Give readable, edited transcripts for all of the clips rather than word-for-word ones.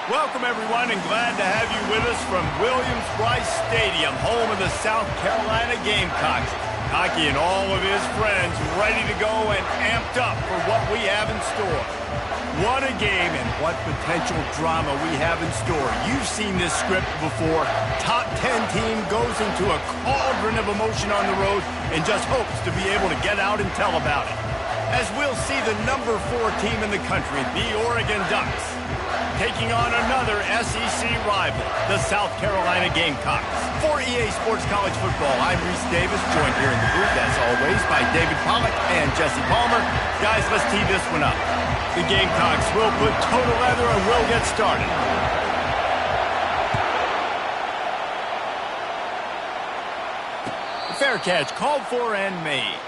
Welcome, everyone, and glad to have you with us from Williams-Brice Stadium, home of the South Carolina Gamecocks. Hockey and all of his friends ready to go and amped up for what we have in store. What a game and what potential drama we have in store. You've seen this script before. Top 10 team goes into a cauldron of emotion on the road and just hopes to be able to get out and tell about it. As we'll see the number 4 team in the country, the Oregon Ducks, taking on another SEC rival, the South Carolina Gamecocks. For EA Sports College Football, I'm Reese Davis, joined here in the booth, as always, by David Pollack and Jesse Palmer. Guys, let's tee this one up. The Gamecocks will put total leather and we'll get started. Fair catch, called for and made.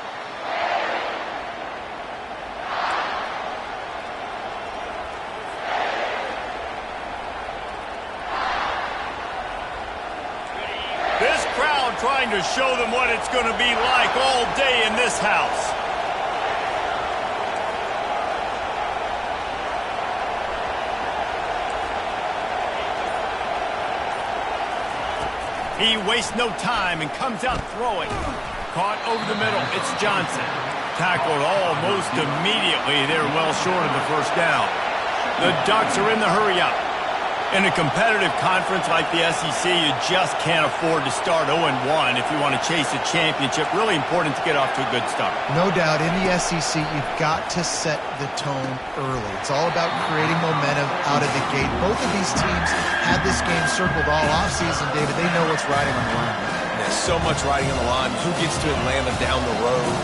This crowd trying to show them what it's going to be like all day in this house. He wastes no time and comes out throwing. Caught over the middle. It's Johnson. Tackled almost immediately. They're well short of the first down. The Ducks are in the hurry-up. In a competitive conference like the SEC, you just can't afford to start 0-1 if you want to chase a championship. Really important to get off to a good start. No doubt, in the SEC, you've got to set the tone early. It's all about creating momentum out of the gate. Both of these teams had this game circled all offseason, David. They know what's riding on the line. There's so much riding on the line. Who gets to Atlanta down the road?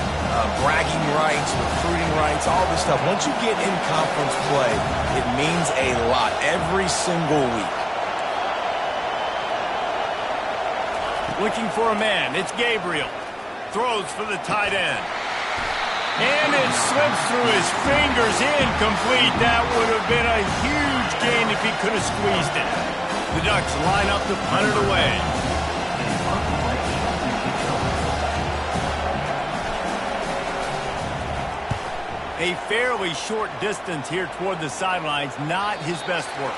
Bragging rights, recruiting rights, all this stuff. Once you get in conference play, it means a lot every single week. Looking for a man. It's Gabriel. Throws for the tight end. And it slips through his fingers, incomplete. That would have been a huge gain if he could have squeezed it. The Ducks line up to punt it away. A fairly short distance here toward the sidelines, not his best work.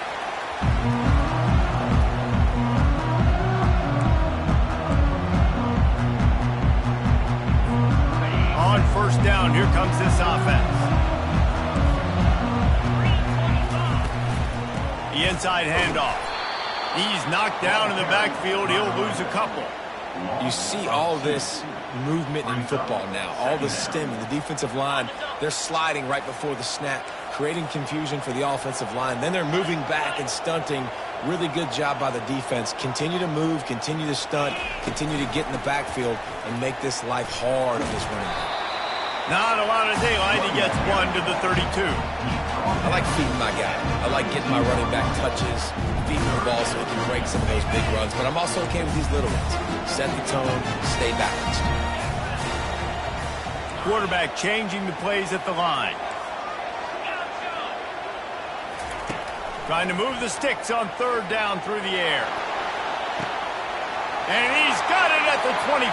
On first down, here comes this offense. The inside handoff. He's knocked down in the backfield. He'll lose a couple. You see all this movement in football now, all the stemming, the defensive line, they're sliding right before the snap, creating confusion for the offensive line. Then they're moving back and stunting. Really good job by the defense. Continue to move, continue to stunt, continue to get in the backfield and make this life hard on this running back. Not a lot of daylight. He gets one to the 32. I like feeding my guy. I like getting my running back touches, feeding the ball so he can break some of those big runs. But I'm also okay with these little ones. Set the tone, stay balanced. Quarterback changing the plays at the line. Trying to move the sticks on third down through the air. And he's got it at the 25.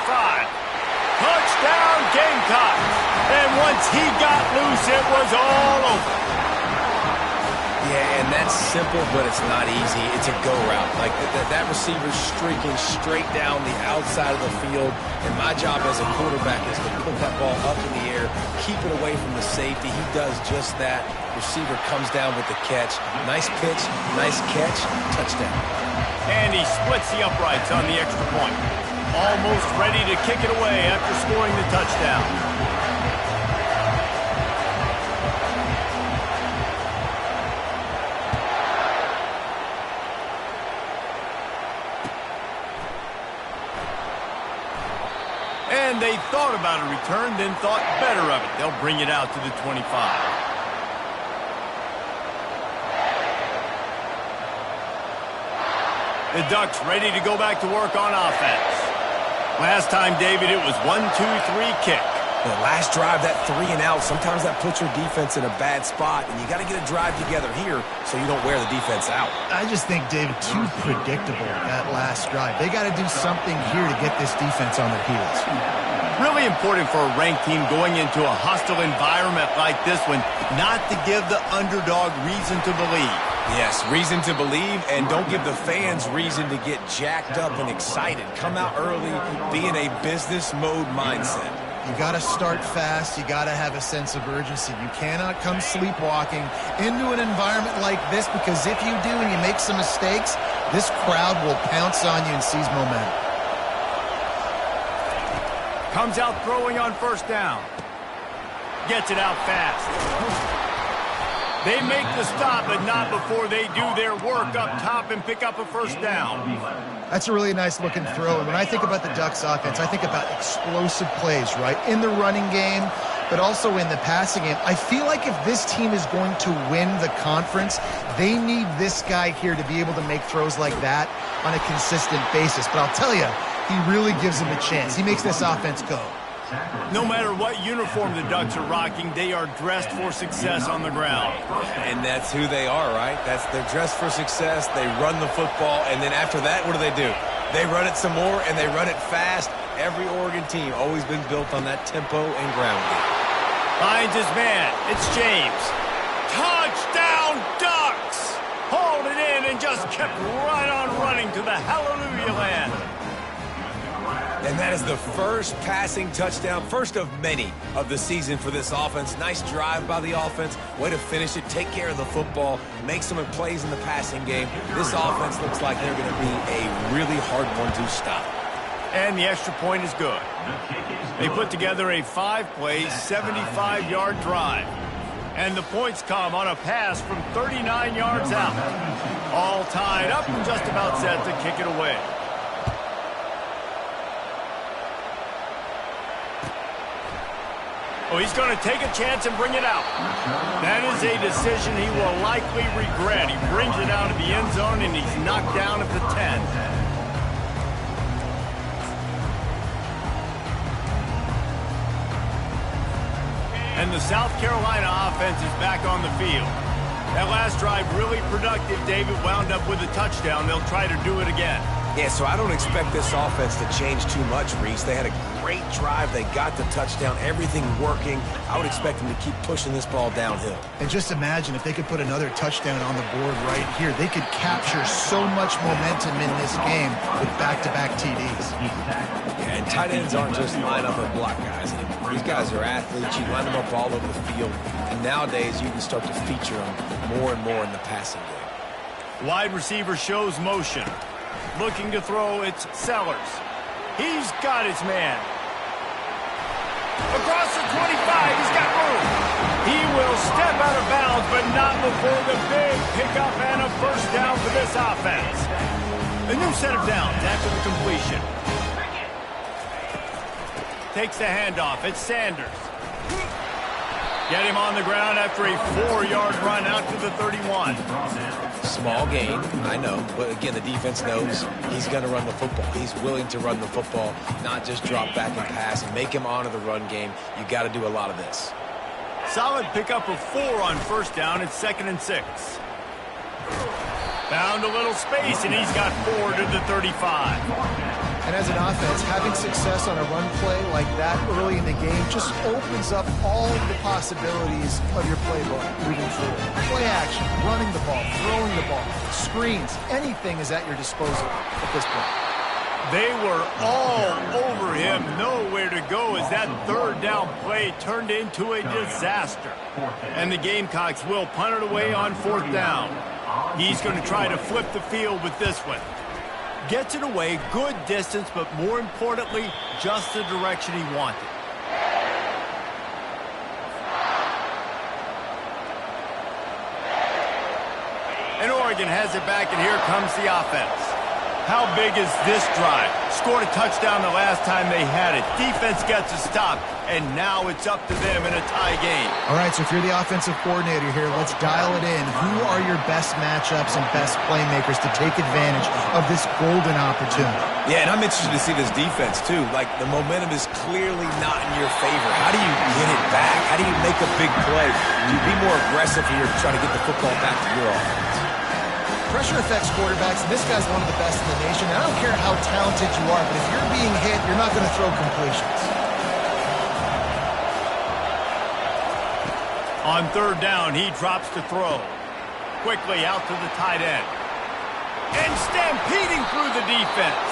Touchdown, Gamecocks. And once he got loose, it was all over. Yeah, and that's simple, but it's not easy. It's a go route. Like that receiver's streaking straight down the outside of the field, and my job as a quarterback is to put that ball up in the air, keep it away from the safety. He does just that. Receiver comes down with the catch. Nice pitch, nice catch, touchdown. And he splits the uprights on the extra point. Almost ready to kick it away after scoring the touchdown. And they thought about a return, then thought better of it. They'll bring it out to the 25. The Ducks ready to go back to work on offense. Last time, David, it was 1-2-3 kick. The last drive, that 3 and out, sometimes that puts your defense in a bad spot, and you got to get a drive together here so you don't wear the defense out. I just think, David, too predictable that last drive. They got to do something here to get this defense on their heels. Really important for a ranked team going into a hostile environment like this one, not to give the underdog reason to believe. Yes, reason to believe, and don't give the fans reason to get jacked up and excited. Come out early, be in a business mode mindset. You got to start fast. You got to have a sense of urgency. You cannot come sleepwalking into an environment like this, because if you do and you make some mistakes, this crowd will pounce on you and seize momentum. Comes out throwing on first down. Gets it out fast. They make the stop, but not before they do their work up top and pick up a first down. That's a really nice looking throw. And when I think about the Ducks offense, I think about explosive plays, right? In the running game, but also in the passing game. I feel like if this team is going to win the conference, they need this guy here to be able to make throws like that on a consistent basis. But I'll tell you, he really gives them a chance. He makes this offense go. No matter what uniform the Ducks are rocking, they are dressed for success on the ground. And that's who they are, right? They're dressed for success. They run the football, and then after that, what do? They run it some more, and they run it fast. Every Oregon team always been built on that tempo and ground game. Finds his man. It's James. Touchdown, Ducks! Hauled it in and just kept right on running to the hallelujah land. And that is the first passing touchdown, first of many of the season for this offense. Nice drive by the offense. Way to finish it, take care of the football, make some plays in the passing game. This offense looks like they're going to be a really hard one to stop. And the extra point is good. They put together a 5-play, 75-yard drive. And the points come on a pass from 39 yards out. All tied up and just about set to kick it away. Oh, he's going to take a chance and bring it out. That is a decision he will likely regret. He brings it out of the end zone, and he's knocked down at the 10. And the South Carolina offense is back on the field. That last drive really productive. David wound up with a touchdown. They'll try to do it again. Yeah, so I don't expect this offense to change too much, Reese. They had a great drive. They got the touchdown, everything working. I would expect them to keep pushing this ball downhill. And just imagine if they could put another touchdown on the board right here. They could capture so much momentum in this game with back-to-back TDs. Yeah, and tight ends aren't just line up and block guys anymore. These guys are athletes. You line them up all over the field. And nowadays, you can start to feature them more and more in the passing game. Wide receiver shows motion. Looking to throw, it's Sellers. He's got his man. Across the 25, he's got room. He will step out of bounds, but not before the big pickup and a first down for this offense. A new set of downs after the completion. Takes the handoff. It's Sanders. Get him on the ground after a 4-yard run out to the 31. Small gain, I know, but again, the defense knows he's going to run the football. He's willing to run the football, not just drop back and pass and make him honor the run game. You got to do a lot of this. Solid pickup of 4 on first down. It's 2nd and 6. Found a little space, and he's got 4 to the 35. And as an offense, having success on a run play like that early in the game just opens up all of the possibilities of your playbook moving forward. Play action, running the ball, throwing the ball, screens, anything is at your disposal at this point. They were all over him, nowhere to go as that 3rd down play turned into a disaster. And the Gamecocks will punt it away on 4th down. He's going to try to flip the field with this one. Gets it away, good distance, but more importantly, just the direction he wanted. And Oregon has it back, and here comes the offense. How big is this drive? Scored a touchdown the last time they had it. Defense gets a stop, and now it's up to them in a tie game. All right, so if you're the offensive coordinator here, let's dial it in. Who are your best matchups and best playmakers to take advantage of this golden opportunity? Yeah, and I'm interested to see this defense, too. Like, the momentum is clearly not in your favor. How do you get it back? How do you make a big play? Do you be more aggressive here to try to get the football back to your offense? Pressure affects quarterbacks, and this guy's one of the best in the nation. I don't care how talented you are, but if you're being hit, you're not going to throw completions. On 3rd down, he drops to throw. quickly out to the tight end. And stampeding through the defense.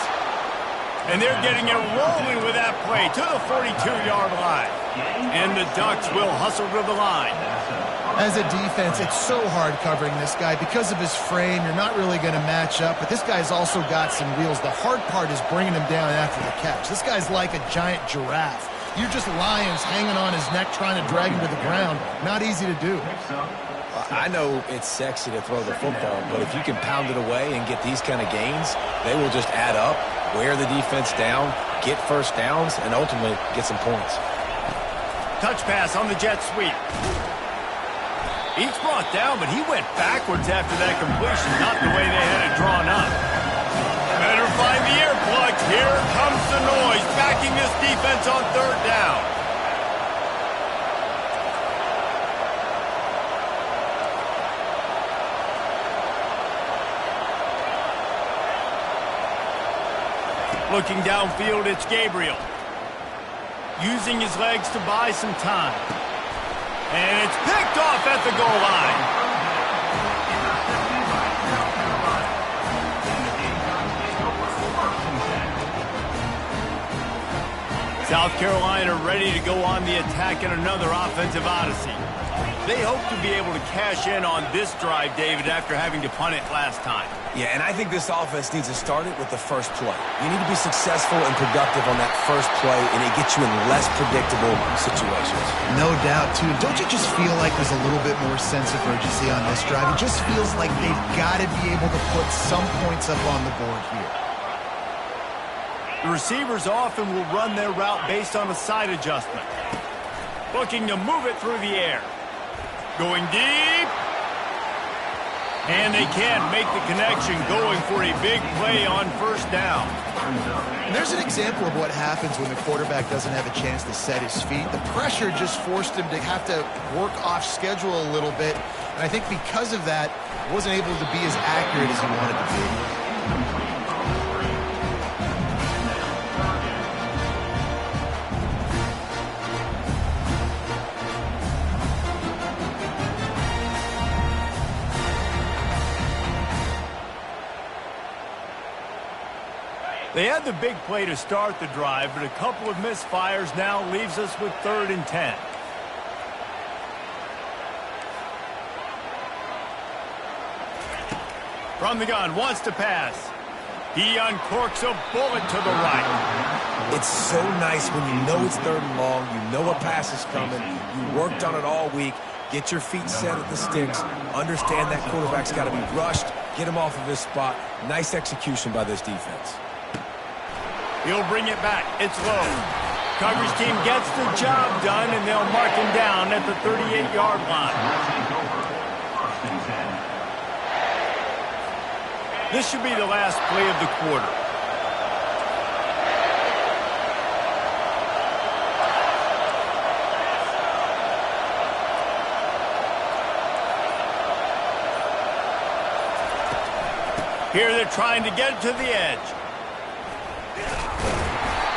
And they're getting it rolling with that play to the 42-yard line. And the Ducks will hustle to the line. As a defense, it's so hard covering this guy. Because of his frame, you're not really going to match up. But this guy's also got some wheels. The hard part is bringing him down after the catch. This guy's like a giant giraffe. You're just lions hanging on his neck trying to drag him to the ground. Not easy to do. I know it's sexy to throw the football, but if you can pound it away and get these kind of gains, they will just add up, wear the defense down, get first downs, and ultimately get some points. Touch pass on the jet sweep. Each brought down, but he went backwards after that completion, not the way they had it drawn up. Better find the earplugs. Here comes the noise, backing this defense on third down. Looking downfield, it's Gabriel. Using his legs to buy some time. And it's picked off at the goal line. South Carolina ready to go on the attack in another offensive odyssey. They hope to be able to cash in on this drive, David, after having to punt it last time. Yeah, and I think this offense needs to start it with the first play. You need to be successful and productive on that first play, and it gets you in less predictable situations. No doubt, too. Don't you just feel like there's a little bit more sense of urgency on this drive? It just feels like they've got to be able to put some points up on the board here. The receivers often will run their route based on a side adjustment. Looking to move it through the air. Going deep. And they can't make the connection, going for a big play on first down. And there's an example of what happens when the quarterback doesn't have a chance to set his feet. The pressure just forced him to have to work off schedule a little bit. And I think because of that, wasn't able to be as accurate as he wanted to be. They had the big play to start the drive, but a couple of misfires now leaves us with 3rd and 10. From the gun, wants to pass. He uncorks a bullet to the right. It's so nice when you know it's 3rd and long, you know a pass is coming, you worked on it all week, get your feet set at the sticks, understand that quarterback's got to be rushed, get him off of his spot. Nice execution by this defense. He'll bring it back. It's low. Coverage team gets the job done, and they'll mark him down at the 38-yard line. This should be the last play of the quarter. Here they're trying to get it to the edge.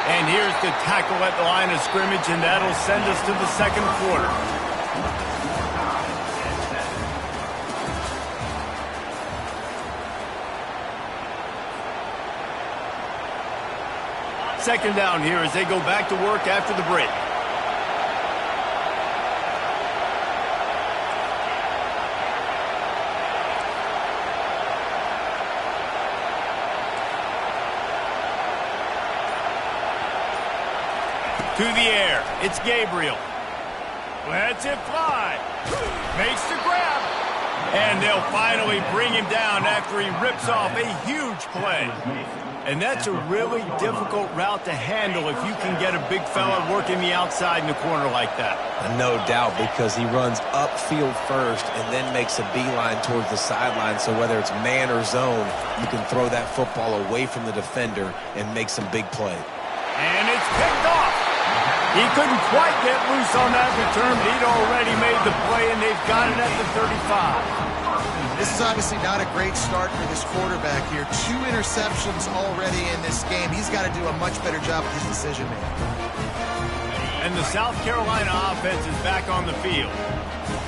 And here's the tackle at the line of scrimmage, and that'll send us to the 2nd quarter. Second down here as they go back to work after the break. To the air, it's Gabriel. Lets it fly. Makes the grab. And they'll finally bring him down after he rips off a huge play. And that's a really difficult route to handle if you can get a big fella working the outside in the corner like that. No doubt, because he runs upfield first and then makes a beeline towards the sideline. So whether it's man or zone, you can throw that football away from the defender and make some big play. And it's picked off. He couldn't quite get loose on that return, but he'd already made the play, and they've got it at the 35. This is obviously not a great start for this quarterback here. 2 interceptions already in this game. He's got to do a much better job with his decision-making. And the South Carolina offense is back on the field.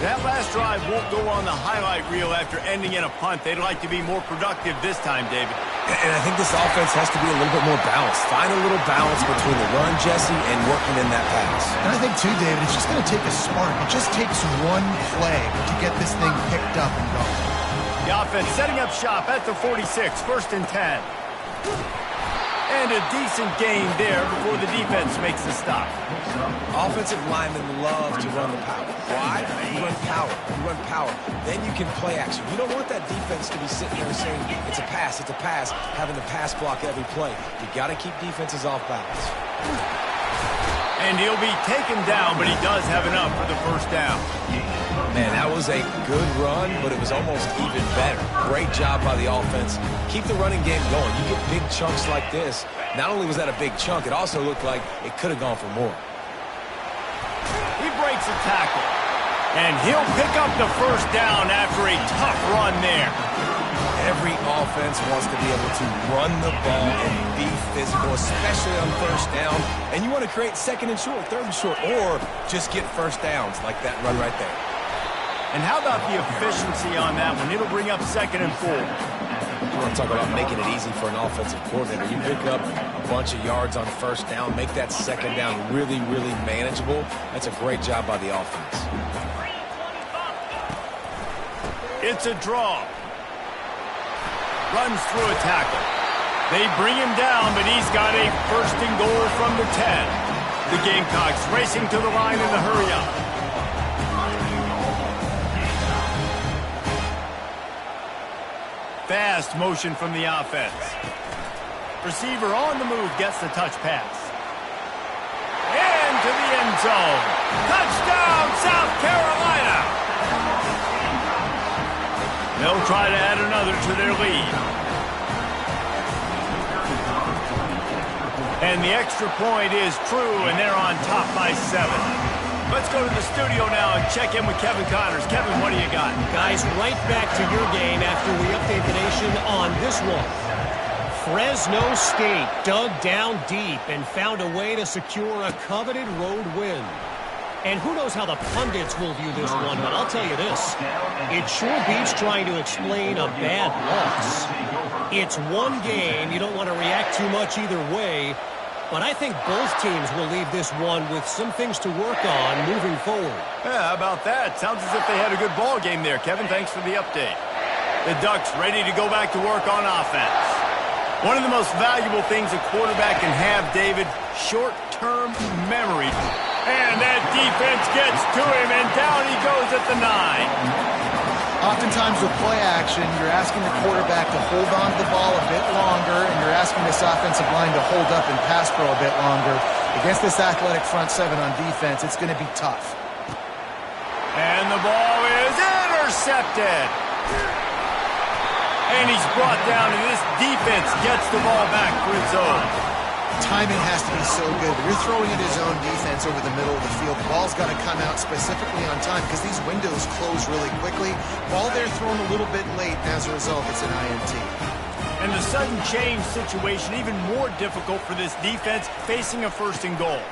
That last drive won't go on the highlight reel after ending in a punt. They'd like to be more productive this time, David. And I think this offense has to be a little bit more balanced. Find a little balance between the run, Jesse, and working in that pass. And I think, too, David, it's just going to take a spark. It just takes one play to get this thing picked up and going. The offense setting up shop at the 46, 1st and 10. And a decent gain there before the defense makes the stop. Offensive linemen love to run the power. Why? You run power. You run power. Then you can play action. You don't want that defense to be sitting there saying, it's a pass, having to pass block every play. You got to keep defenses off balance. And he'll be taken down, but he does have enough for the 1st down. Man, that was a good run, but it was almost even better. Great job by the offense. Keep the running game going. You get big chunks like this. Not only was that a big chunk, it also looked like it could have gone for more. He breaks a tackle. And he'll pick up the 1st down after a tough run there. Every offense wants to be able to run the ball and be physical, especially on 1st down. And you want to create 2nd and short, 3rd and short, or just get 1st downs like that run right there. And how about the efficiency on that one? It'll bring up 2nd and 4. You want to talk about making it easy for an offensive coordinator. You pick up a bunch of yards on 1st down, make that 2nd down really, really manageable. That's a great job by the offense. It's a draw. Runs through a tackle. They bring him down, but he's got a 1st and goal from the 10. The Gamecocks racing to the line in the hurry-up. Fast motion from the offense. Receiver on the move gets the touch pass. Into the end zone. Touchdown, South Carolina! They'll try to add another to their lead. And the extra point is true, and they're on top by 7. Let's go to the studio now and check in with Kevin Connors. Kevin, what do you got? Guys, right back to your game after we update the nation on this one. Fresno State dug down deep and found a way to secure a coveted road win. And who knows how the pundits will view this one, but I'll tell you this. It sure beats trying to explain a bad loss. It's one game. You don't want to react too much either way. But I think both teams will leave this one with some things to work on moving forward. Yeah, how about that? Sounds as if they had a good ball game there. Kevin, thanks for the update. The Ducks ready to go back to work on offense. One of the most valuable things a quarterback can have, David, short-term memory. And that defense gets to him, and down he goes at the 9. Oftentimes with play action, you're asking the quarterback to hold on to the ball a bit longer, and you're asking this offensive line to hold up and pass pro a bit longer. Against this athletic front 7 on defense, it's going to be tough. And the ball is intercepted. And he's brought down, and this defense gets the ball back for its own. Timing has to be so good. You're throwing at his own defense over the middle of the field. The ball's got to come out specifically on time because these windows close really quickly. Ball there thrown a little bit late, and as a result, it's an INT. And the sudden change situation even more difficult for this defense facing a 1st and goal.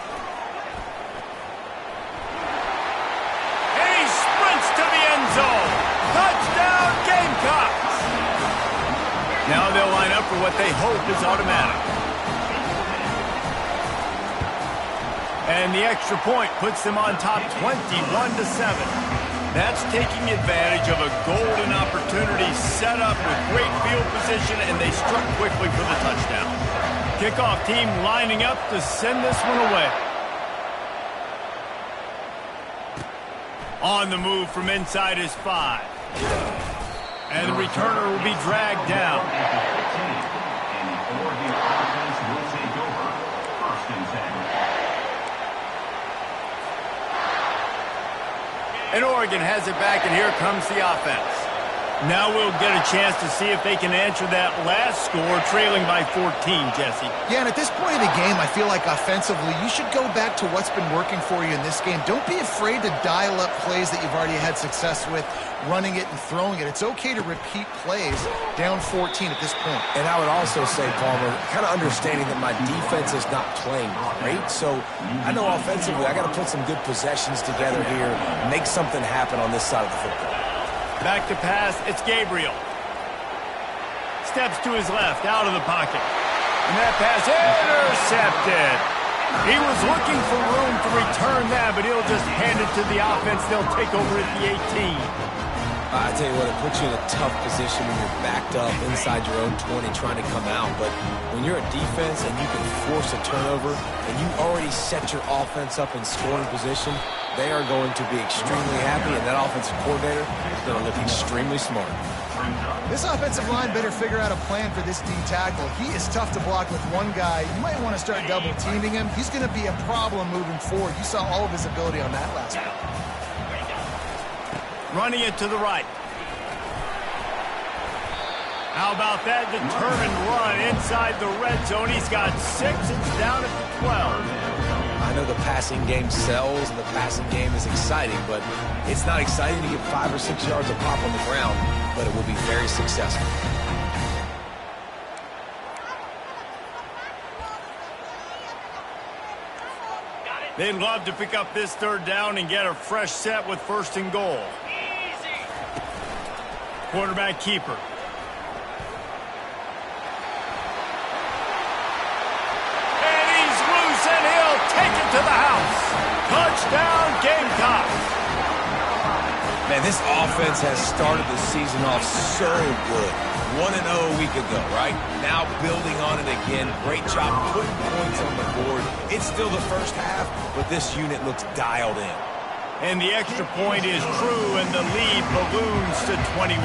And he sprints to the end zone. Touchdown, Gamecocks! Now they'll line up for what they hope is automatic. And the extra point puts them on top 21-7. That's taking advantage of a golden opportunity set up with great field position, and they struck quickly for the touchdown. Kickoff team lining up to send this one away. On the move from inside his 5. And the returner will be dragged down. And Oregon has it back, and here comes the offense. Now we'll get a chance to see if they can answer that last score, trailing by 14, Jesse. Yeah, and at this point of the game, I feel like offensively, you should go back to what's been working for you in this game. Don't be afraid to dial up plays that you've already had success with, running it and throwing it. It's okay to repeat plays down 14 at this point. And I would also say, Palmer, kind of understanding that my defense is not playing great. So I know offensively I got to put some good possessions together here, make something happen on this side of the football. Back to pass, it's Gabriel. Steps to his left, out of the pocket. And that pass intercepted. He was looking for room to return that, but he'll just hand it to the offense. They'll take over at the 18. I tell you what, it puts you in a tough position when you're backed up inside your own 20 trying to come out. But when you're a defense and you can force a turnover and you already set your offense up in scoring position, they are going to be extremely happy, and that offensive coordinator is going to look extremely smart. This offensive line better figure out a plan for this D tackle. He is tough to block with one guy. You might want to start double teaming him. He's going to be a problem moving forward. You saw all of his ability on that last one. Running it to the right. How about that determined run inside the red zone? He's got 6. It's down at the 12. I know the passing game sells and the passing game is exciting, but it's not exciting to get 5 or 6 yards of pop on the ground, but it will be very successful. They'd love to pick up this third down and get a fresh set with 1st and goal. Quarterback keeper. And he's loose, and he'll take it to the house. Touchdown, Gamecocks. Man, this offense has started the season off so good. 1-0 a week ago, right? Now building on it again. Great job putting points on the board. It's still the first half, but this unit looks dialed in. And the extra point is true, and the lead balloons to 21.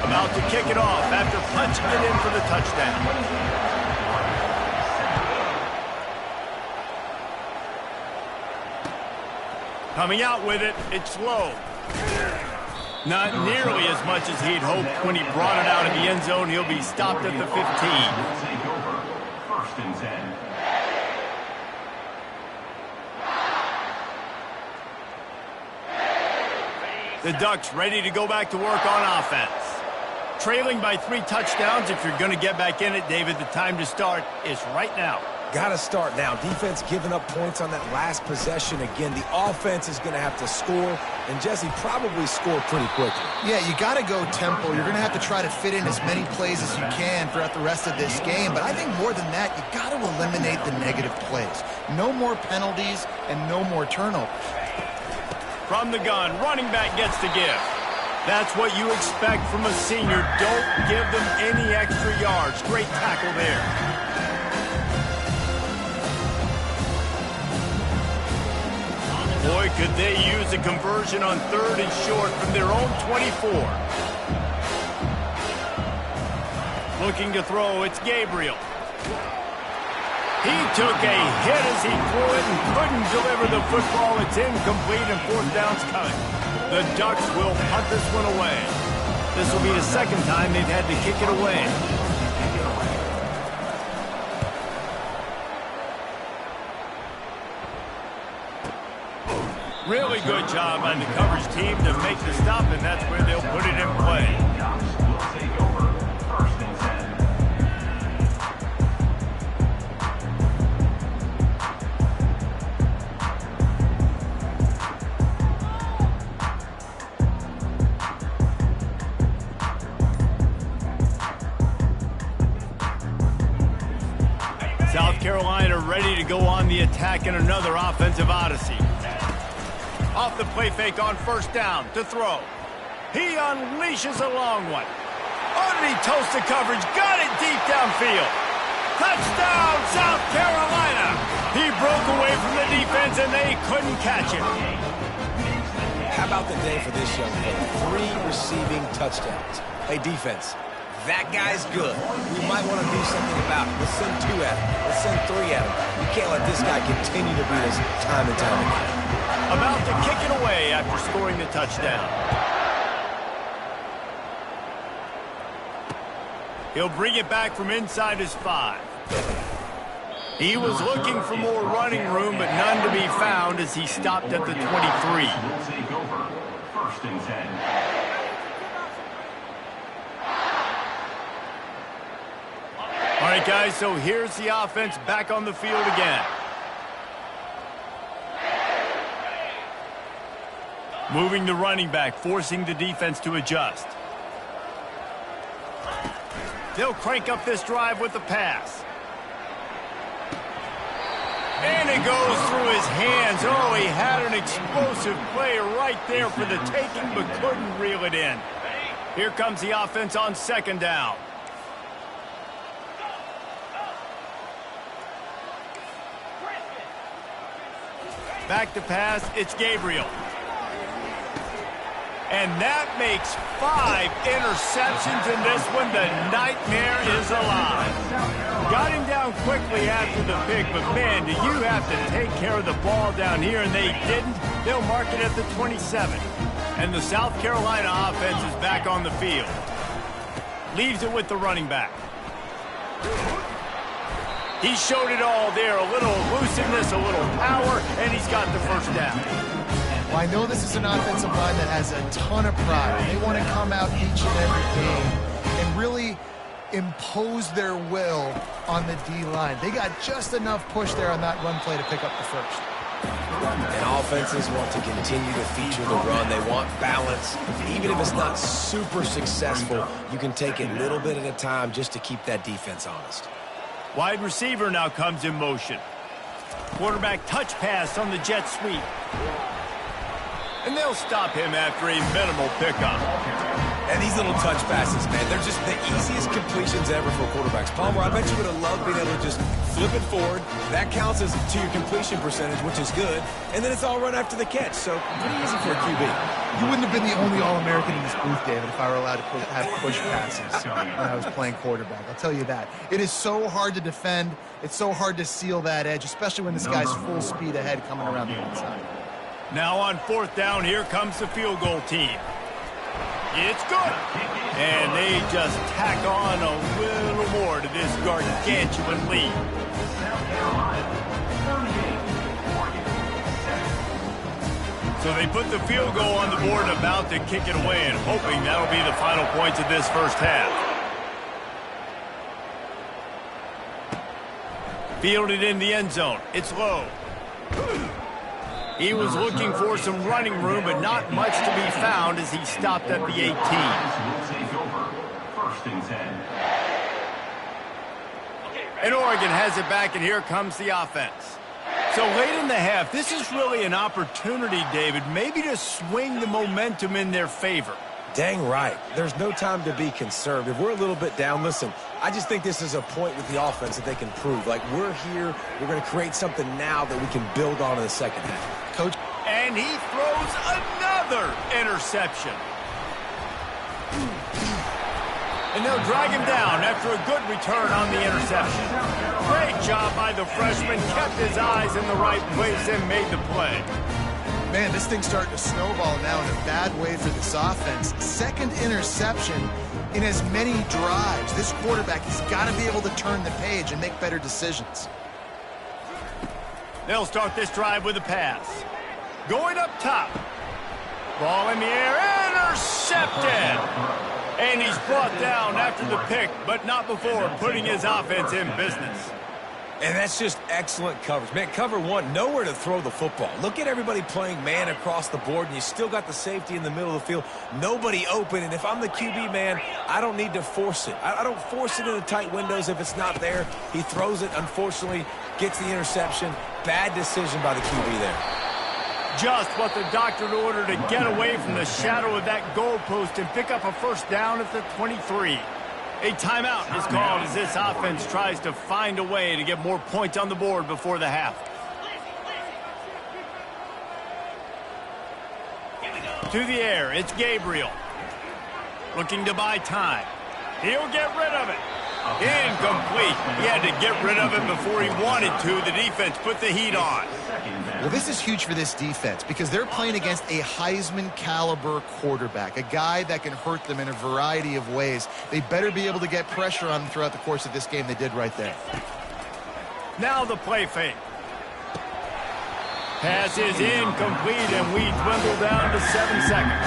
About to kick it off after punching it in for the touchdown. Coming out with it, it's low. Not nearly as much as he'd hoped when he brought it out of the end zone. He'll be stopped at the 15. Take over. 1st and 10. The Ducks ready to go back to work on offense. Trailing by 3 touchdowns. If you're going to get back in it, David, the time to start is right now. Got to start now. Defense giving up points on that last possession. Again, the offense is going to have to score, and Jesse probably score pretty quickly. Yeah, you got to go tempo. You're going to have to try to fit in as many plays as you can throughout the rest of this game. But I think more than that, you got to eliminate the negative plays. No more penalties and no more turnovers. From the gun, running back gets the give. That's what you expect from a senior. Don't give them any extra yards. Great tackle there. Boy, could they use a conversion on 3rd and short from their own 24. Looking to throw, it's Gabriel. He took a hit as he threw it and couldn't deliver the football. It's incomplete and 4th down's coming. The Ducks will punt this one away. This will be the 2nd time they've had to kick it away. Really good job by the coverage team to make the stop, and that's where they'll put it in play. Will take over. 1st and 10. South Carolina ready to go on the attack in another offensive odyssey. Off the play fake on 1st down to throw. He unleashes a long one. Underneath toast the coverage. Got it deep downfield. Touchdown, South Carolina. He broke away from the defense and they couldn't catch him. How about the day for this young man? 3 receiving touchdowns. Hey, defense, that guy's good. We might want to do something about it. Let's send 2 at him. Let's send 3 at him. You can't let this guy continue to beat us time and time again. About to kick it away after scoring the touchdown. He'll bring it back from inside his 5. He was looking for more running room, but none to be found as he stopped at the 23. Will take over. First and 10. All right, guys, so here's the offense back on the field again. Moving the running back, forcing the defense to adjust. They'll crank up this drive with the pass. And it goes through his hands. Oh, he had an explosive play right there for the taking, but couldn't reel it in. Here comes the offense on 2nd down. Back to pass, it's Gabriel. And that makes 5 interceptions in this one. The nightmare is alive. Got him down quickly after the pick, but man, do you have to take care of the ball down here, and they didn't. They'll mark it at the 27. And the South Carolina offense is back on the field. Leaves it with the running back. He showed it all there. A little elusiveness, a little power, and he's got the first down. Well, I know this is an offensive line that has a ton of pride. They want to come out each and every game and really impose their will on the D-line. They got just enough push there on that run play to pick up the first. And offenses want to continue to feature the run. They want balance. Even if it's not super successful, you can take it a little bit at a time just to keep that defense honest. Wide receiver now comes in motion. Quarterback touch pass on the jet sweep. And they'll stop him after a minimal pickup. And these little touch passes, man, they're just the easiest completions ever for quarterbacks. Palmer, I bet you would have loved being able to just flip it forward. That counts as to your completion percentage, which is good. And then it's all run after the catch, so pretty easy for a QB. You wouldn't have been the only All-American in this booth, David, if I were allowed to have push passes when I was playing quarterback. I'll tell you that. It is so hard to defend. It's so hard to seal that edge, especially when this guy's full speed ahead coming around the inside. Now on 4th down, here comes the field goal team. It's good. And they just tack on a little more to this gargantuan lead. So they put the field goal on the board and about to kick it away, and hoping that'll be the final points of this first half. Fielded in the end zone. It's low. He was looking for some running room, but not much to be found as he stopped at the 18. Will take over. First and 10. And Oregon has it back, and here comes the offense. So late in the half, this is really an opportunity, David, maybe to swing the momentum in their favor. Dang right. There's no time to be conservative. We're a little bit down. Listen, I just think this is a point with the offense that they can prove. Like, we're here. We're going to create something now that we can build on in the second half. Coach. And he throws another interception. And they'll drag him down after a good return on the interception. Great job by the freshman. Kept his eyes in the right place and made the play. Man, this thing's starting to snowball now in a bad way for this offense. 2nd interception in as many drives. This quarterback has got to be able to turn the page and make better decisions. They'll start this drive with a pass. Going up top. Ball in the air. Intercepted. And he's brought down after the pick, but not before putting his offense in business. And that's just excellent coverage. Man, cover one, nowhere to throw the football. Look at everybody playing man across the board, and you still got the safety in the middle of the field. Nobody open, and if I'm the QB, man, I don't need to force it. I don't force it into tight windows if it's not there. He throws it, unfortunately, gets the interception. Bad decision by the QB there. Just what the doctor ordered to get away from the shadow of that goalpost and pick up a first down at the 23. A timeout is called as this offense tries to find a way to get more points on the board before the half. To the air, it's Gabriel. Looking to buy time. He'll get rid of it. Incomplete. He had to get rid of it before he wanted to. The defense put the heat on. Well, this is huge for this defense because they're playing against a Heisman-caliber quarterback, a guy that can hurt them in a variety of ways. They better be able to get pressure on them throughout the course of this game. They did right there. Now the play fake. Pass is incomplete, and we dwindle down to 7 seconds.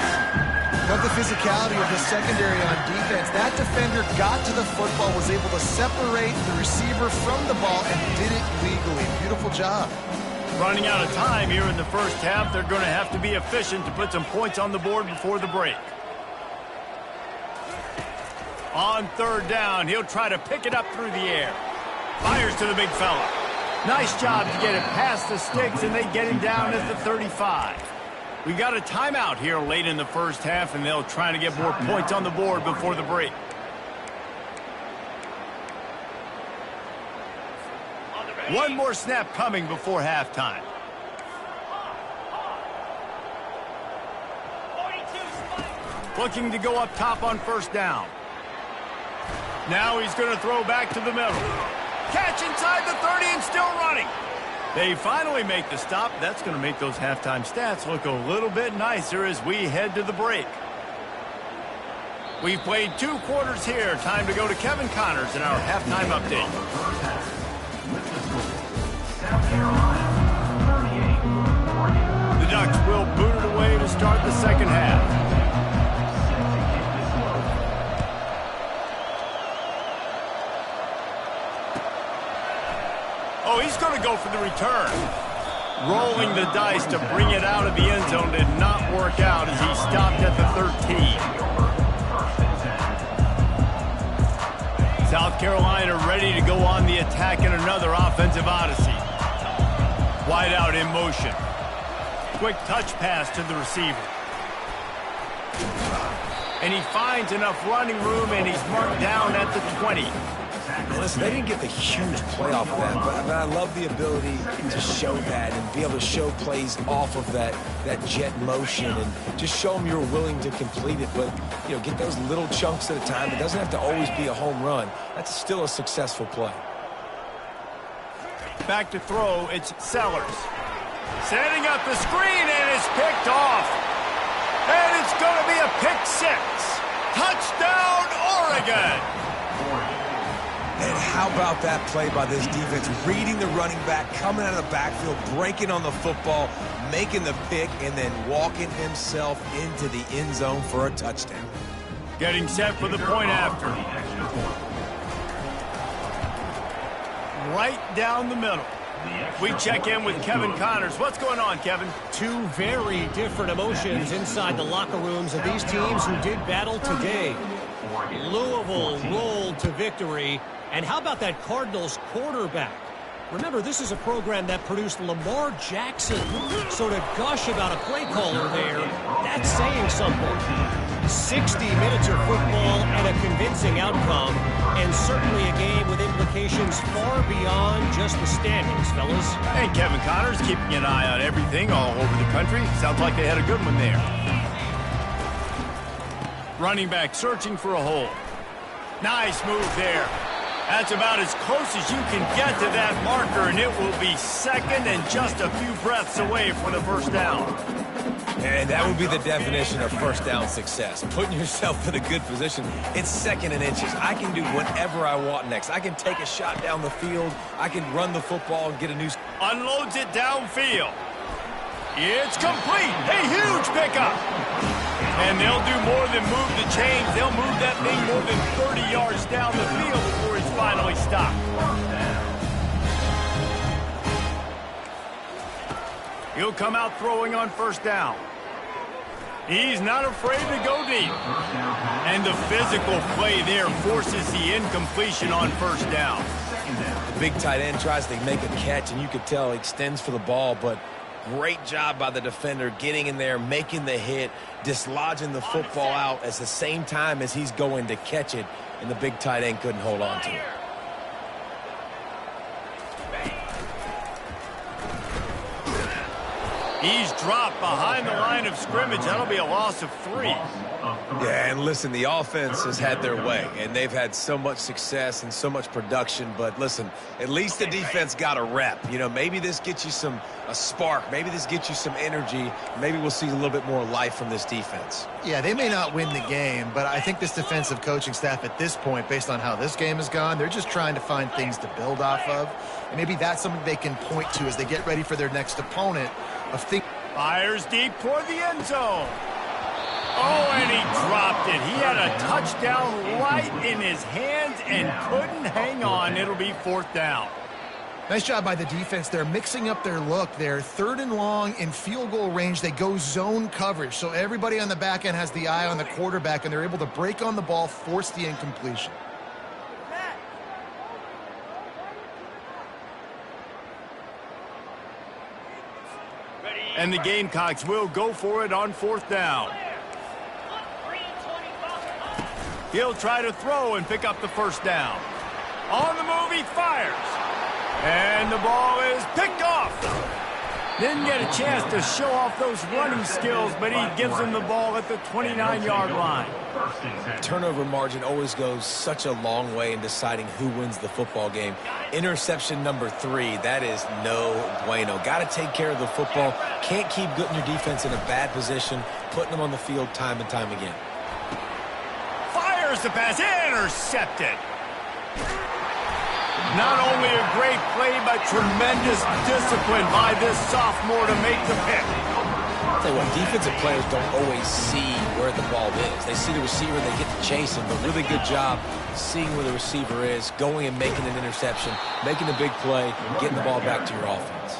Love the physicality of the secondary on defense. That defender got to the football, was able to separate the receiver from the ball, and did it legally. Beautiful job. Running out of time here in the first half. They're going to have to be efficient to put some points on the board before the break. On third down, he'll try to pick it up through the air. Fires to the big fella. Nice job to get it past the sticks, and they get him down at the 35. We got a timeout here late in the first half, and they'll try to get more points on the board before the break. One more snap coming before halftime. Looking to go up top on first down. Now he's going to throw back to the middle. Catch inside the 30 and still running. They finally make the stop. That's going to make those halftime stats look a little bit nicer as we head to the break. We've played 2 quarters here. Time to go to Kevin Connors in our halftime update. The Ducks will boot it away to start the second half. Oh, he's going to go for the return. Rolling the dice to bring it out of the end zone did not work out as he stopped at the 13. South Carolina ready to go on the attack in another offensive odyssey. Wide out in motion. Quick touch pass to the receiver. And he finds enough running room, and he's marked down at the 20. Listen, they didn't get the huge play off of that, but I love the ability to show that and be able to show plays off of that jet motion and just show them you're willing to complete it. But, you know, get those little chunks at a time. It doesn't have to always be a home run. That's still a successful play. Back to throw, it's Sellers. Setting up the screen, and it's picked off. And it's going to be a pick 6. Touchdown, Oregon! And how about that play by this defense? Reading the running back, coming out of the backfield, breaking on the football, making the pick, and then walking himself into the end zone for a touchdown. Getting set for the point after. Right down the middle. We check in with Kevin Connors. What's going on, Kevin? 2 very different emotions inside the locker rooms of these teams who did battle today. Louisville rolled to victory. And how about that Cardinals quarterback? Remember, this is a program that produced Lamar Jackson. So to gush about a play caller there, that's saying something. 60 minutes of football and a convincing outcome, and certainly a game with implications far beyond just the standings, fellas. Hey, Kevin Connors keeping an eye on everything all over the country. Sounds like they had a good one there. Running back searching for a hole. Nice move there. That's about as close as you can get to that marker, and it will be second and just a few breaths away from the first down. And that would be the definition of first down success. Putting yourself in a good position. It's 2nd and inches. I can do whatever I want next. I can take a shot down the field. I can run the football and get a new... Unloads it downfield. It's complete. A huge pickup. And they'll do more than move the chains. They'll move that thing more than 30 yards down the field before he's finally stopped. He'll come out throwing on first down. He's not afraid to go deep. And the physical play there forces the incompletion on first down. The big tight end tries to make a catch, and you could tell he extends for the ball, but great job by the defender getting in there, making the hit, dislodging the football out at the same time as he's going to catch it, and the big tight end couldn't hold on to it. He's dropped behind the line of scrimmage. That'll be a loss of 3. Yeah, and listen, the offense has had their way, and they've had so much success and so much production. But listen, at least the defense got a rep. You know, maybe this gets you a spark. Maybe this gets you some energy. Maybe we'll see a little bit more life from this defense. Yeah, they may not win the game, but I think this defensive coaching staff at this point, based on how this game has gone, they're just trying to find things to build off of. And maybe that's something they can point to as they get ready for their next opponent. Fires deep toward the end zone. Oh, and he dropped it. He had a touchdown right in his hands and couldn't hang on. It'll be 4th down. Nice job by the defense. They're mixing up their look there. 3rd and long in field goal range. They go zone coverage. So everybody on the back end has the eye on the quarterback, and they're able to break on the ball, force the incompletion. And the Gamecocks will go for it on 4th down. He'll try to throw and pick up the 1st down. On the move, he fires. And the ball is picked off. Didn't get a chance to show off those running skills, but he gives him the ball at the 29-yard line. Turnover margin always goes such a long way in deciding who wins the football game. Interception number 3, that is no bueno. Got to take care of the football. Can't keep putting your defense in a bad position, putting them on the field time and time again. Fires the pass, intercepted. Not only a great play, but tremendous discipline by this sophomore to make the pick. I'll tell you what, defensive players don't always see where the ball is. They see the receiver, they get to chase him, but really good job seeing where the receiver is, going and making an interception, making a big play, and getting the ball back to your offense.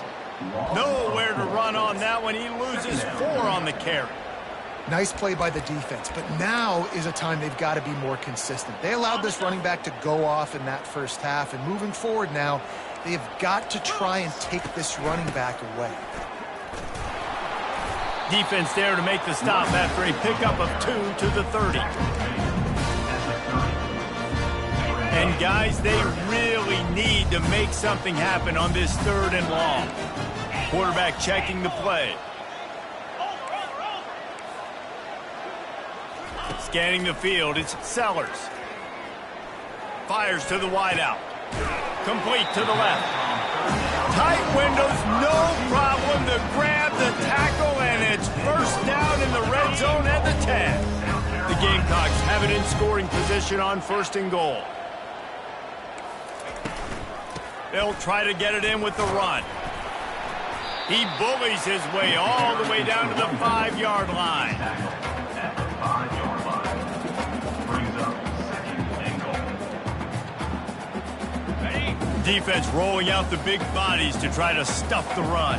Nowhere to run on that one. He loses 4 on the carry. Nice play by the defense, but now is a time they've got to be more consistent. They allowed this running back to go off in that first half, and moving forward now, they've got to try and take this running back away. Defense there to make the stop after a pickup of 2 to the 30. And guys, they really need to make something happen on this 3rd and long. Quarterback checking the play. Scanning the field, it's Sellers. Fires to the wideout. Complete to the left. Tight windows, no problem to grab the tackle, and it's 1st down in the red zone at the 10. The Gamecocks have it in scoring position on 1st and goal. They'll try to get it in with the run. He bullies his way all the way down to the 5-yard line. Defense rolling out the big bodies to try to stuff the run.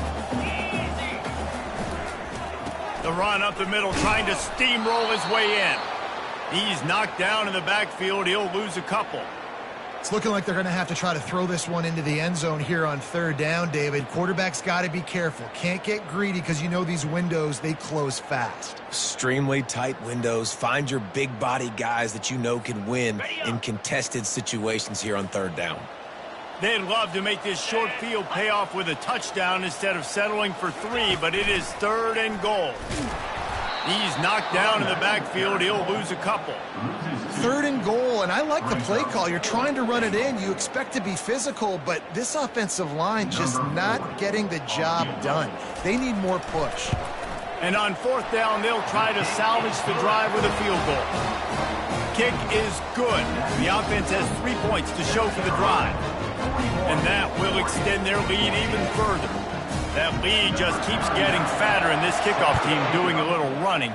The run up the middle, trying to steamroll his way in. He's knocked down in the backfield. He'll lose a couple. It's looking like they're going to have to try to throw this one into the end zone here on 3rd down, David. Quarterback's got to be careful. Can't get greedy because you know these windows, they close fast. Extremely tight windows. Find your big body guys that you know can win in contested situations here on 3rd down. They'd love to make this short field pay off with a touchdown instead of settling for 3, but it is 3rd and goal. He's knocked down in the backfield. He'll lose a couple. 3rd and goal, and I like the play call. You're trying to run it in. You expect to be physical, but this offensive line just not getting the job done. They need more push. And on 4th down, they'll try to salvage the drive with a field goal. Kick is good. The offense has 3 points to show for the drive. And that will extend their lead even further. That lead just keeps getting fatter, and this kickoff team doing a little running.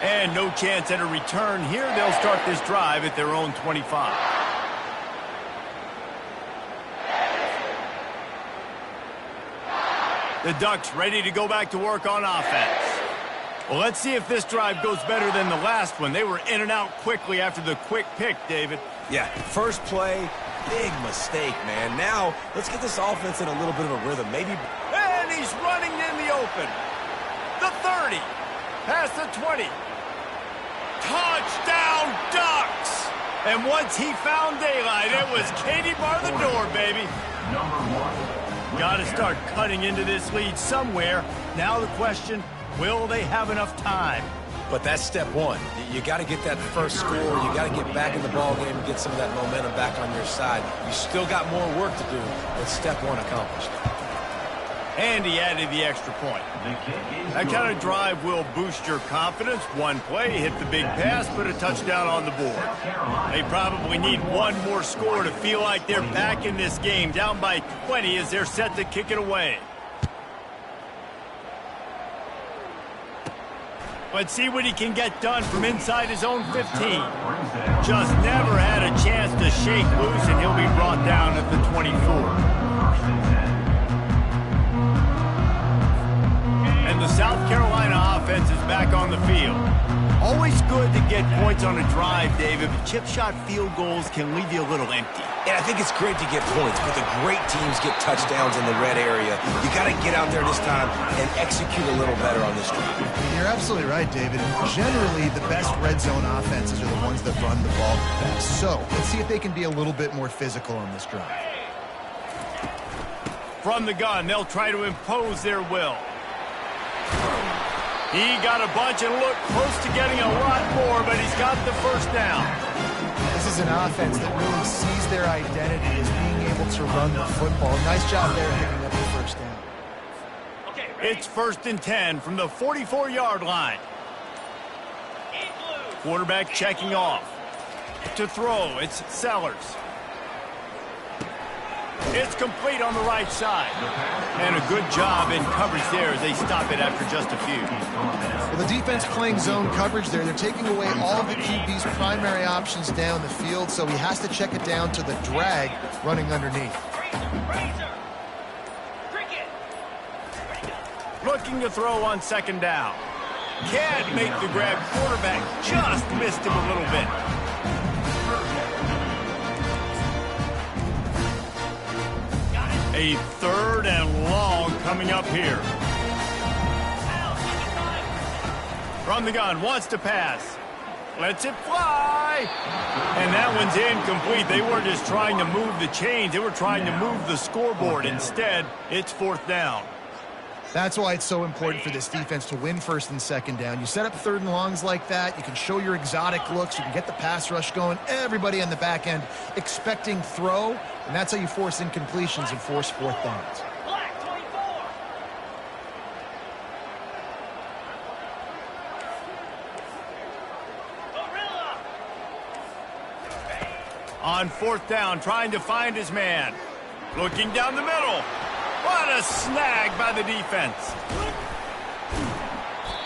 And no chance at a return here. They'll start this drive at their own 25. The Ducks ready to go back to work on offense. Well, let's see if this drive goes better than the last one. They were in and out quickly after the quick pick, David. Yeah, first play, big mistake, man. Now, let's get this offense in a little bit of a rhythm. Maybe. And he's running in the open. The 30. Past the 20. Touchdown, Ducks! And once he found daylight, it was Katie bar the door, baby. Number 1. Got to start cutting into this lead somewhere. Now the question, will they have enough time? But that's step one. You got to get that first score. You got to get back in the ball game and get some of that momentum back on your side. You still got more work to do, but step one accomplished. And he added the extra point. That kind of drive will boost your confidence. One play, hit the big pass, put a touchdown on the board. They probably need one more score to feel like they're back in this game, down by 20 as they're set to kick it away. Let's see what he can get done from inside his own 15. Just never had a chance to shake loose, and he'll be brought down at the 24. And the South Carolina offense is back on the field. Always good to get points on a drive, David, but chip shot field goals can leave you a little empty. And I think it's great to get points, but the great teams get touchdowns in the red area. You got to get out there this time and execute a little better on this drive. You're absolutely right, David. And generally, the best red zone offenses are the ones that run the ball the best. So let's see if they can be a little bit more physical on this drive. From the gun, they'll try to impose their will. He got a bunch and looked close to getting a lot more, but he's got the first down. This is an offense that really sees their identity as being able to run the football. Nice job there picking up the first down. It's 1st and 10 from the 44-yard line. Quarterback checking off. To throw, it's Sellers. It's complete on the right side. And a good job in coverage there as they stop it after just a few. Well, the defense playing zone coverage there. They're taking away all of the QB's primary options down the field, so he has to check it down to the drag running underneath. Looking to throw on 2nd down. Can't make the grab. Quarterback just missed him a little bit. A 3rd and long coming up here. From the gun, wants to pass. Lets it fly. And that one's incomplete. They weren't just trying to move the chains. They were trying to move the scoreboard. Instead, it's 4th down. That's why it's so important for this defense to win 1st and 2nd down. You set up 3rd and longs like that. You can show your exotic looks. You can get the pass rush going. Everybody on the back end expecting throw. And that's how you force incompletions and force 4th downs. On 4th down, trying to find his man. Looking down the middle. What a snag by the defense.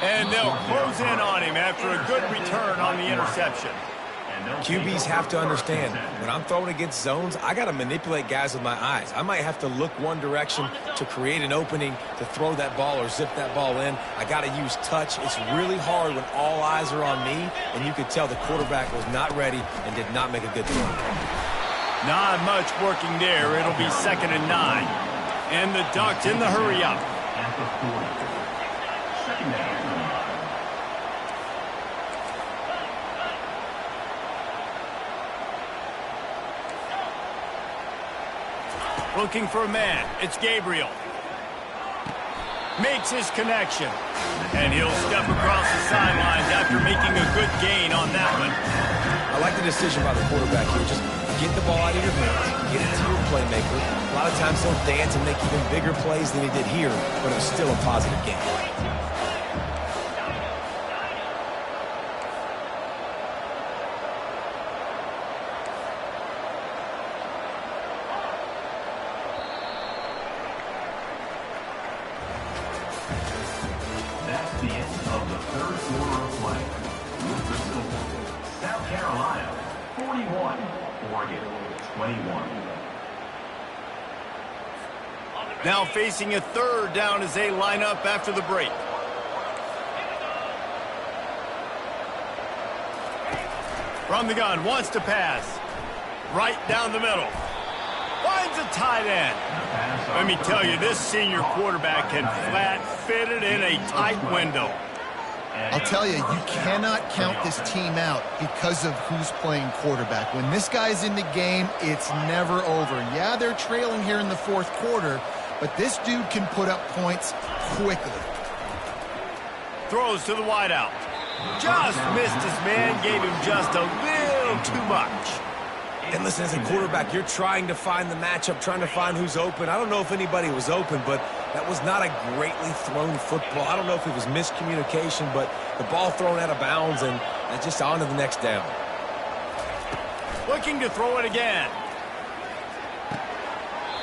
And they'll close in on him after a good return on the interception. QBs have to understand, when I'm throwing against zones, I got to manipulate guys with my eyes. I might have to look one direction to create an opening to throw that ball or zip that ball in. I got to use touch. It's really hard when all eyes are on me, and you could tell the quarterback was not ready and did not make a good throw. Not much working there. It'll be 2nd and 9. And the Ducks in the hurry up. At the 40. 2nd down. Looking for a man. It's Gabriel. Makes his connection. And he'll step across the sidelines after making a good gain on that one. I like the decision by the quarterback here. Just get the ball out of your hands, get it to your playmaker. A lot of times he'll dance and make even bigger plays than he did here, but it was still a positive game. That's the end of the 3rd quarter of play. With the score, South Carolina 41, Oregon 21. Now facing a 3rd down as they line up after the break. From the gun, wants to pass. Right down the middle. Finds a tight end. Let me tell you, this senior quarterback can flat fit it in a tight window. I'll tell you, you cannot count this team out because of who's playing quarterback. When this guy's in the game, it's never over. Yeah, they're trailing here in the fourth quarter, but this dude can put up points quickly. Throws to the wideout. Just missed his man, gave him just a little too much. And listen, as a quarterback, you're trying to find the matchup, trying to find who's open. I don't know if anybody was open, but that was not a greatly thrown football. I don't know if it was miscommunication, but the ball thrown out of bounds and just on to the next down. Looking to throw it again.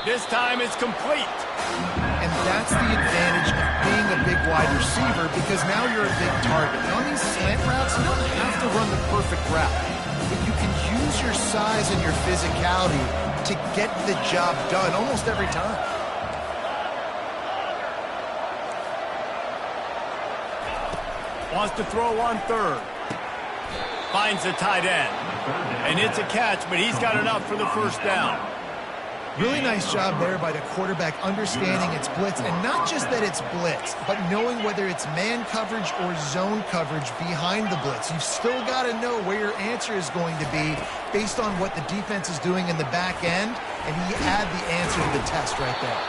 This time it's complete. And that's the advantage of being a big wide receiver, because now you're a big target. And on these slant routes, you don't have to run the perfect route, but you can use your size and your physicality to get the job done almost every time. Wants to throw on third. Finds the tight end. And it's a catch, but he's got enough for the first down. Really nice job there by the quarterback, understanding it's blitz, and not just that it's blitz, but knowing whether it's man coverage or zone coverage behind the blitz. You've still got to know where your answer is going to be based on what the defense is doing in the back end, and he had the answer to the test right there.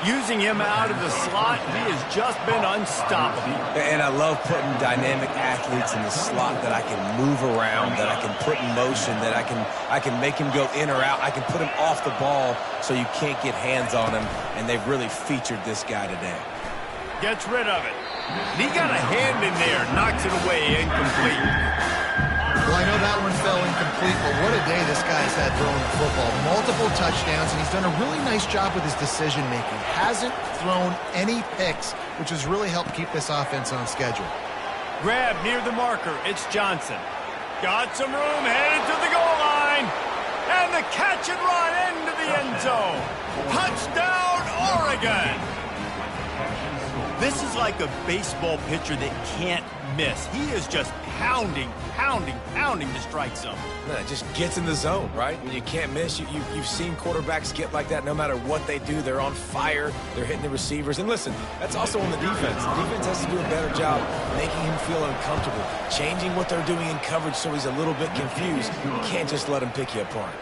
Using him out of the slot, he has just been unstoppable. And I love putting dynamic athletes in the slot that I can move around, that I can put in motion, that I can make him go in or out. I can put him off the ball so you can't get hands on him, and they've really featured this guy today. Gets rid of it. He got a hand in there, knocks it away, incomplete. Well, I know that one fell incomplete, but what a day this guy's had throwing the football. Multiple touchdowns, and he's done a really nice job with his decision-making. Hasn't thrown any picks, which has really helped keep this offense on schedule. Grab near the marker. It's Johnson. Got some room, headed to the goal line. And the catch and run into the end zone. Touchdown, Oregon! This is like a baseball pitcher that can't miss. He is just pounding the strike zone. No, it just gets in the zone, right? When you can't miss, you've seen quarterbacks get like that no matter what they do. They're on fire. They're hitting the receivers. And listen, that's also on the defense. The defense has to do a better job making him feel uncomfortable, changing what they're doing in coverage so he's a little bit confused. You can't just let him pick you apart.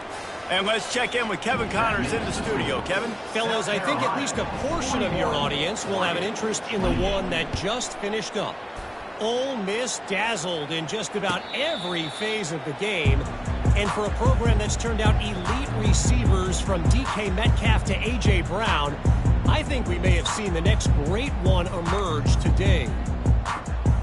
And let's check in with Kevin Connors in the studio. Kevin? Fellows, I think at least a portion of your audience will have an interest in the one that just finished up. Ole Miss dazzled in just about every phase of the game. And for a program that's turned out elite receivers from DK Metcalf to A.J. Brown, I think we may have seen the next great one emerge today.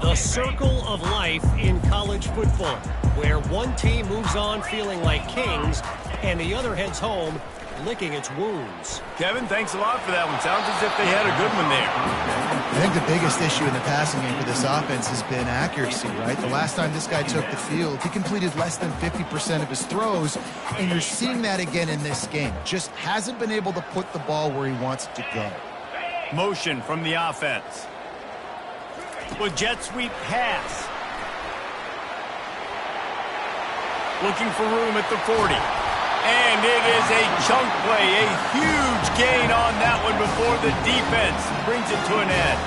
The circle of life in college football, where one team moves on feeling like kings and the other heads home licking its wounds. Kevin, thanks a lot for that one. Sounds as if they had a good one there. I think the biggest issue in the passing game for this offense has been accuracy, right? The last time this guy took the field, he completed less than 50% of his throws, and you're seeing that again in this game. Just hasn't been able to put the ball where he wants it to go. Motion from the offense. With jet sweep pass. Looking for room at the 40. And it is a chunk play, a huge gain on that one before the defense brings it to an end.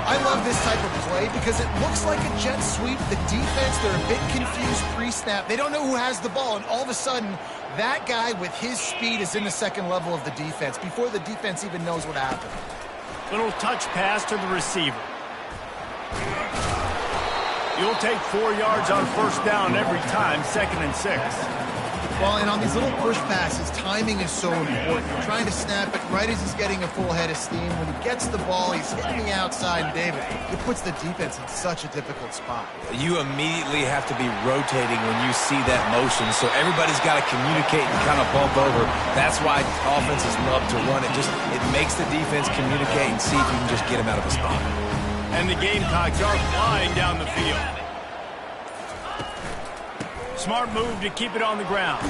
I love this type of play because it looks like a jet sweep. The defense, they're a bit confused pre-snap. They don't know who has the ball, and all of a sudden, that guy with his speed is in the second level of the defense before the defense even knows what happened. Little touch pass to the receiver. You'll take 4 yards on first down every time, 2nd and 6. Well, and on these little push passes, timing is so important. You're trying to snap it right as he's getting a full head of steam. When he gets the ball, he's hitting the outside, and David, it puts the defense in such a difficult spot. You immediately have to be rotating when you see that motion, so everybody's got to communicate and kind of bump over. That's why offenses love to run it. It makes the defense communicate and see if you can just get him out of the spot. And the Gamecocks are flying down the field. Smart move to keep it on the ground.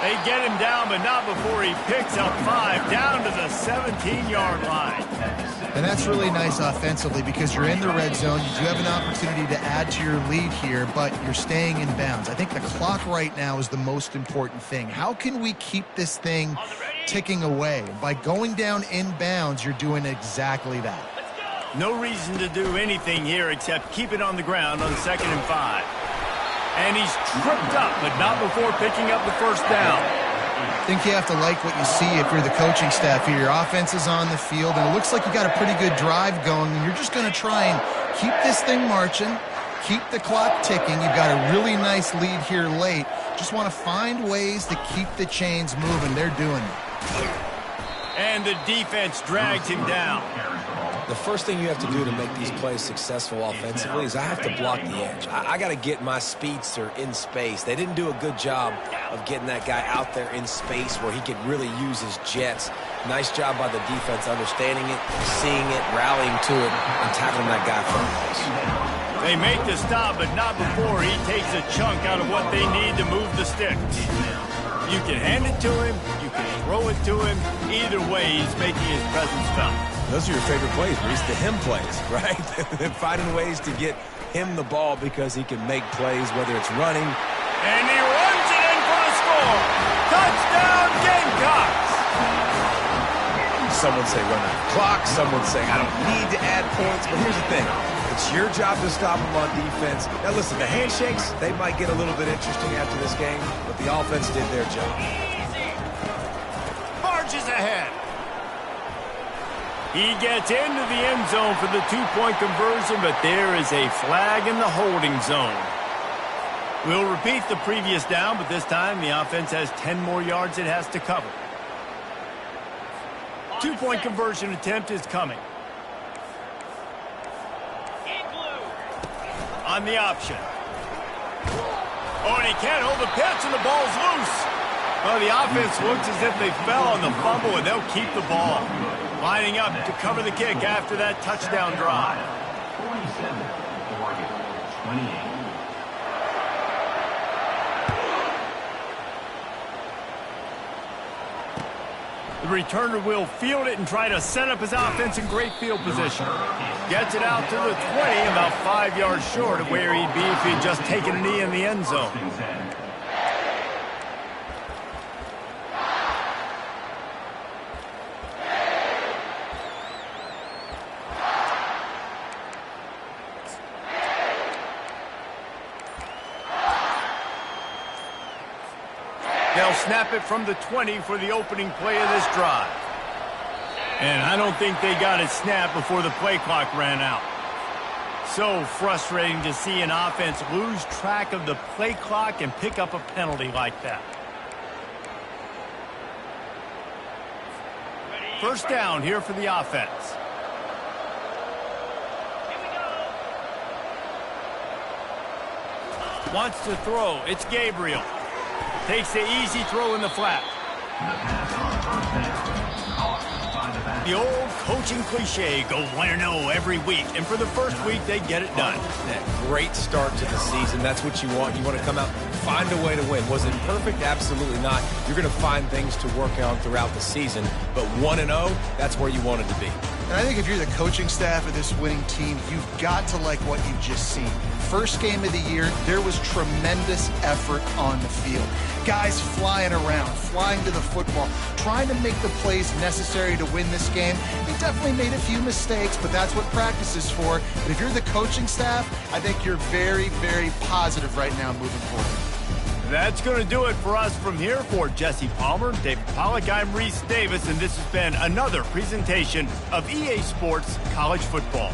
They get him down, but not before he picks up 5 down to the 17-yard line. And that's really nice offensively because you're in the red zone. You do have an opportunity to add to your lead here, but you're staying in bounds. I think the clock right now is the most important thing. How can we keep this thing ticking away? By going down in bounds, you're doing exactly that. No reason to do anything here except keep it on the ground on 2nd and 5. And he's tripped up, but not before picking up the first down. I think you have to like what you see if you're the coaching staff here. Your offense is on the field, and it looks like you got a pretty good drive going, and you're just going to try and keep this thing marching, keep the clock ticking. You've got a really nice lead here late. Just want to find ways to keep the chains moving. They're doing it. And the defense drags him down. The first thing you have to do to make these plays successful offensively is I have to block the edge. I got to get my speedster in space. They didn't do a good job of getting that guy out there in space where he could really use his jets. Nice job by the defense understanding it, seeing it, rallying to it, and tackling that guy from place. They make the stop, but not before he takes a chunk out of what they need to move the sticks. You can hand it to him, you can throw it to him. Either way, he's making his presence felt. Those are your favorite plays, Reese, the him plays, right? Finding ways to get him the ball because he can make plays, whether it's running. And he runs it in for the score. Touchdown, Gamecocks! Some would say run out the clock. Some would say I don't need to add points. But here's the thing. It's your job to stop them on defense. Now, listen, the handshakes, they might get a little bit interesting after this game, but the offense did their job. Marches ahead. He gets into the end zone for the two-point conversion, but there is a flag in the holding zone. We'll repeat the previous down, but this time the offense has 10 more yards it has to cover. Two-point conversion attempt is coming. On the option. Oh, and he can't hold the pitch, and the ball's loose. Well, the offense looks as if they fell on the fumble, and they'll keep the ball. Lining up to cover the kick after that touchdown drive. 47, Oregon, 28. The returner will field it and try to set up his offense in great field position. Gets it out to the 20, about 5 yards short of where he'd be if he'd just taken a knee in the end zone. They'll snap it from the 20 for the opening play of this drive. And I don't think they got it snapped before the play clock ran out. So frustrating to see an offense lose track of the play clock and pick up a penalty like that. First down here for the offense. Wants to throw. It's Gabriel. Takes the easy throw in the flat. The old coaching cliche, go 1-0 every week. And for the first week, they get it done. That great start to the season. That's what you want. You want to come out, find a way to win. Was it perfect? Absolutely not. You're going to find things to work on throughout the season. But 1-0, that's where you want it to be. And I think if you're the coaching staff of this winning team, you've got to like what you've just seen. First game of the year, there was tremendous effort on the field. Guys flying around, flying to the football, trying to make the plays necessary to win this game. He definitely made a few mistakes, but that's what practice is for. But if you're the coaching staff, I think you're very, very positive right now moving forward. That's going to do it for us from here. For Jesse Palmer, David Pollack, I'm Reese Davis, and this has been another presentation of EA Sports College Football.